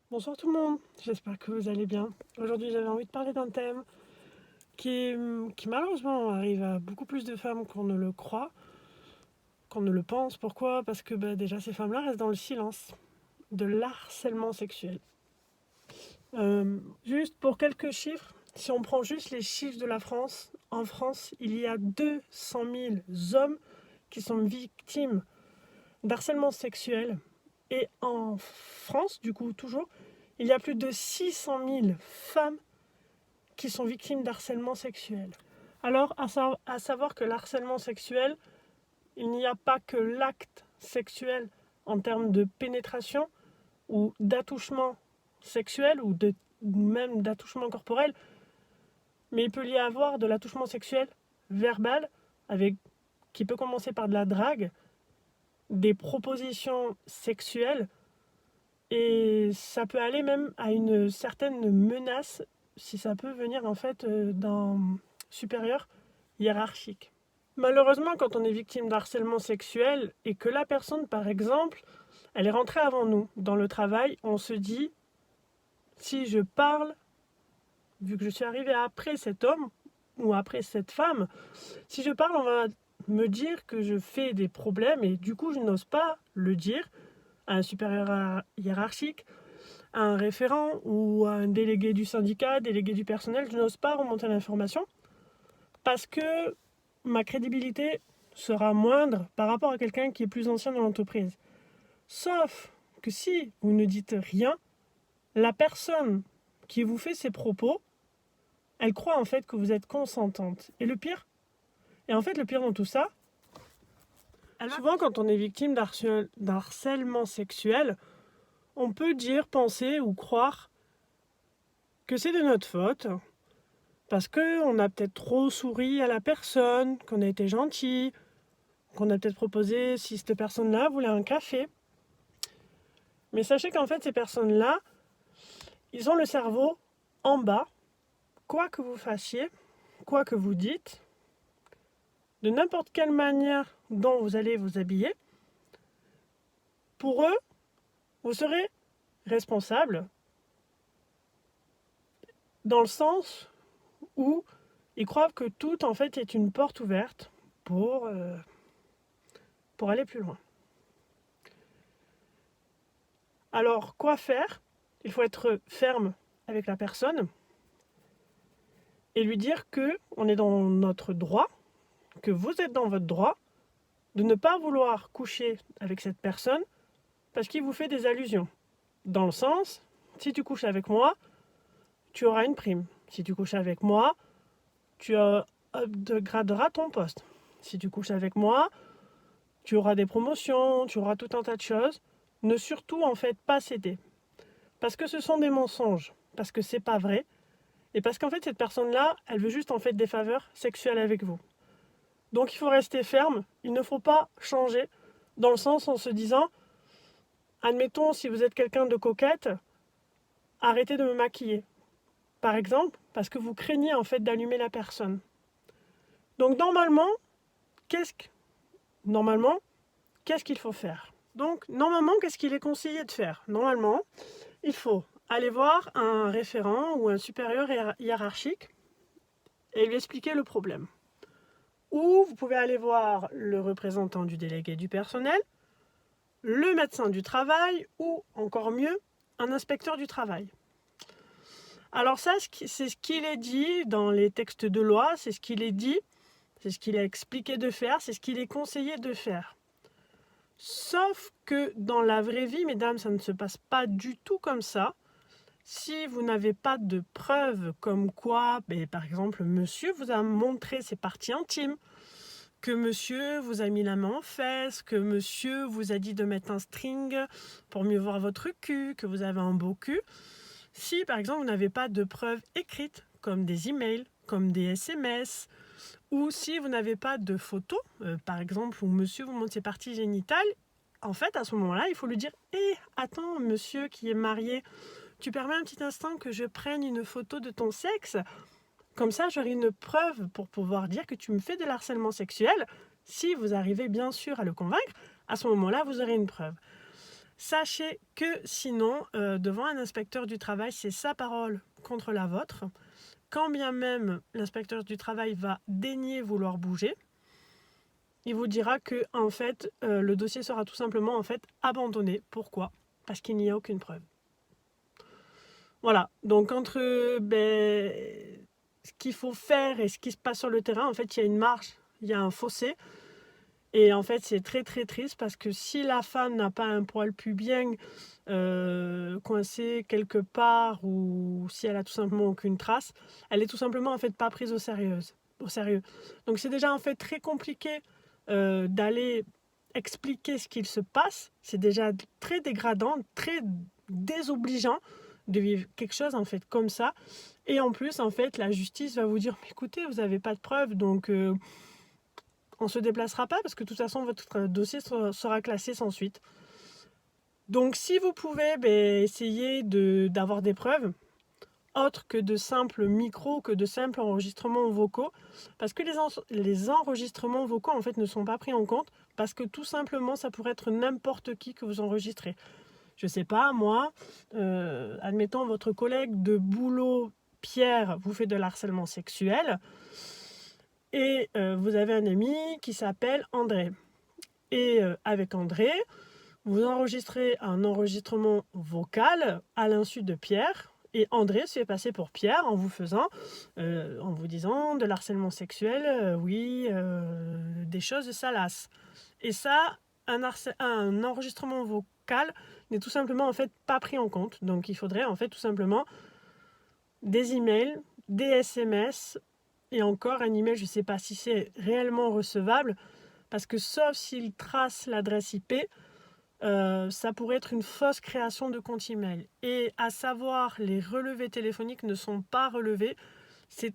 Bonsoir tout le monde, j'espère que vous allez bien. Aujourd'hui j'avais envie de parler d'un thème qui malheureusement arrive à beaucoup plus de femmes qu'on ne le croit, qu'on ne le pense. Pourquoi? Parce que déjà ces femmes-là restent dans le silence de l'harcèlement sexuel. Juste pour quelques chiffres, si on prend juste les chiffres de la France, en France il y a 200 000 hommes qui sont victimes d'harcèlement sexuel. Et en France, du coup toujours, il y a plus de 600 000 femmes qui sont victimes d'harcèlement sexuel. Alors, à savoir que l'harcèlement sexuel, il n'y a pas que l'acte sexuel en termes de pénétration ou d'attouchement sexuel ou même d'attouchement corporel, mais il peut y avoir de l'attouchement sexuel verbal qui peut commencer par de la drague, des propositions sexuelles, et ça peut aller même à une certaine menace si ça peut venir en fait d'un supérieur hiérarchique. Malheureusement, quand on est victime d'harcèlement sexuel et que la personne, par exemple, elle est rentrée avant nous dans le travail, on se dit, si je parle, vu que je suis arrivée après cet homme ou après cette femme, si je parle, on va me dire que je fais des problèmes et du coup, je n'ose pas le dire à un supérieur hiérarchique, à un référent ou à un délégué du syndicat, délégué du personnel. Je n'ose pas remonter l'information parce que ma crédibilité sera moindre par rapport à quelqu'un qui est plus ancien dans l'entreprise. Sauf que si vous ne dites rien, la personne qui vous fait ces propos, elle croit en fait que vous êtes consentante. Et le pire dans tout ça, souvent quand on est victime d'harcèlement sexuel, on peut dire, penser ou croire que c'est de notre faute, parce qu'on a peut-être trop souri à la personne, qu'on a été gentil, qu'on a peut-être proposé si cette personne-là voulait un café. Mais sachez qu'en fait, ces personnes-là, ils ont le cerveau en bas, quoi que vous fassiez, quoi que vous dites, de n'importe quelle manière dont vous allez vous habiller. Pour eux, vous serez responsable dans le sens où ils croient que tout, en fait, est une porte ouverte pour aller plus loin. Alors, quoi faire? Il faut être ferme avec la personne et lui dire que on est dans notre droit, que vous êtes dans votre droit de ne pas vouloir coucher avec cette personne parce qu'il vous fait des allusions. Dans le sens, si tu couches avec moi, tu auras une prime. Si tu couches avec moi, tu upgraderas ton poste. Si tu couches avec moi, tu auras des promotions, tu auras tout un tas de choses. Ne surtout en fait pas céder. Parce que ce sont des mensonges, parce que c'est pas vrai, et parce qu'en fait cette personne-là, elle veut juste en fait des faveurs sexuelles avec vous. Donc il faut rester ferme, il ne faut pas changer, dans le sens en se disant, admettons si vous êtes quelqu'un de coquette, arrêtez de me maquiller. Par exemple, parce que vous craignez en fait d'allumer la personne. Donc qu'est-ce qu'est-ce qu'il faut faire? Donc normalement, qu'est-ce qu'il est conseillé de faire? Normalement, il faut aller voir un référent ou un supérieur hiérarchique et lui expliquer le problème. Ou vous pouvez aller voir le représentant du délégué du personnel, le médecin du travail ou, encore mieux, un inspecteur du travail. Alors ça, c'est ce qu'il est dit dans les textes de loi, c'est ce qu'il est dit, c'est ce qu'il a expliqué de faire, c'est ce qu'il est conseillé de faire. Sauf que dans la vraie vie, mesdames, ça ne se passe pas du tout comme ça. Si vous n'avez pas de preuves comme quoi, par exemple, monsieur vous a montré ses parties intimes, que monsieur vous a mis la main en fesses, que monsieur vous a dit de mettre un string pour mieux voir votre cul, que vous avez un beau cul. Si, par exemple, vous n'avez pas de preuves écrites, comme des emails, comme des SMS, ou si vous n'avez pas de photos, par exemple, où monsieur vous montre ses parties génitales, en fait, à ce moment-là, il faut lui dire « attends, monsieur qui est marié, tu permets un petit instant que je prenne une photo de ton sexe ? Comme ça, j'aurai une preuve pour pouvoir dire que tu me fais de l'harcèlement sexuel. Si vous arrivez bien sûr à le convaincre, à ce moment-là, vous aurez une preuve. » Sachez que sinon, devant un inspecteur du travail, c'est sa parole contre la vôtre. Quand bien même l'inspecteur du travail va daigner vouloir bouger, il vous dira que en fait, le dossier sera tout simplement en fait abandonné. Pourquoi? Parce qu'il n'y a aucune preuve. Voilà, donc entre ce qu'il faut faire et ce qui se passe sur le terrain, en fait, il y a une marge, il y a un fossé. Et en fait, c'est très très triste parce que si la femme n'a pas un poil pubien coincé quelque part ou si elle a tout simplement aucune trace, elle est tout simplement en fait pas prise au sérieux. Donc c'est déjà en fait très compliqué d'aller expliquer ce qu'il se passe. C'est déjà très dégradant, très désobligeant de vivre quelque chose en fait comme ça. Et en plus, en fait, la justice va vous dire, mais écoutez, vous n'avez pas de preuves, donc on ne se déplacera pas parce que de toute façon, votre dossier sera classé sans suite. Donc, si vous pouvez essayer d'avoir des preuves, autres que de simples micros, que de simples enregistrements vocaux, parce que les enregistrements vocaux, en fait, ne sont pas pris en compte, parce que tout simplement, ça pourrait être n'importe qui que vous enregistrez. Je sais pas, moi, admettons votre collègue de boulot, Pierre, vous fait de l'harcèlement sexuel, et vous avez un ami qui s'appelle André. Et avec André, vous enregistrez un enregistrement vocal à l'insu de Pierre. Et André se fait passer pour Pierre en vous disant de l'harcèlement sexuel, oui, des choses salaces. Et ça, un enregistrement vocal n'est tout simplement en fait pas pris en compte. Donc il faudrait en fait tout simplement des emails, des SMS et encore un email, je ne sais pas si c'est réellement recevable parce que sauf s'il trace l'adresse IP, ça pourrait être une fausse création de compte email. Et à savoir, les relevés téléphoniques ne sont pas relevés. C'est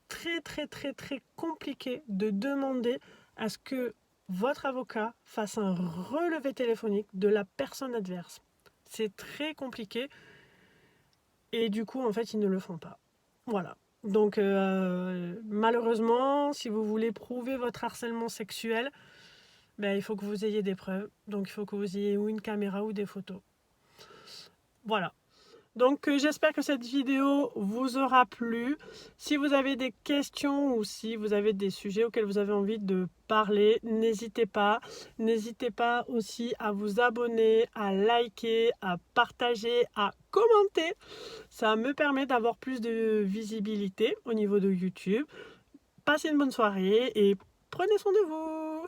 très très très très compliqué de demander à ce que votre avocat fasse un relevé téléphonique de la personne adverse. C'est très compliqué et du coup en fait ils ne le font pas. Voilà. Donc malheureusement, si vous voulez prouver votre harcèlement sexuel, il faut que vous ayez des preuves. Donc il faut que vous ayez ou une caméra ou des photos. Voilà. Donc j'espère que cette vidéo vous aura plu. Si vous avez des questions ou si vous avez des sujets auxquels vous avez envie de parler, n'hésitez pas. N'hésitez pas aussi à vous abonner, à liker, à partager, à commenter. Ça me permet d'avoir plus de visibilité au niveau de YouTube. Passez une bonne soirée et prenez soin de vous.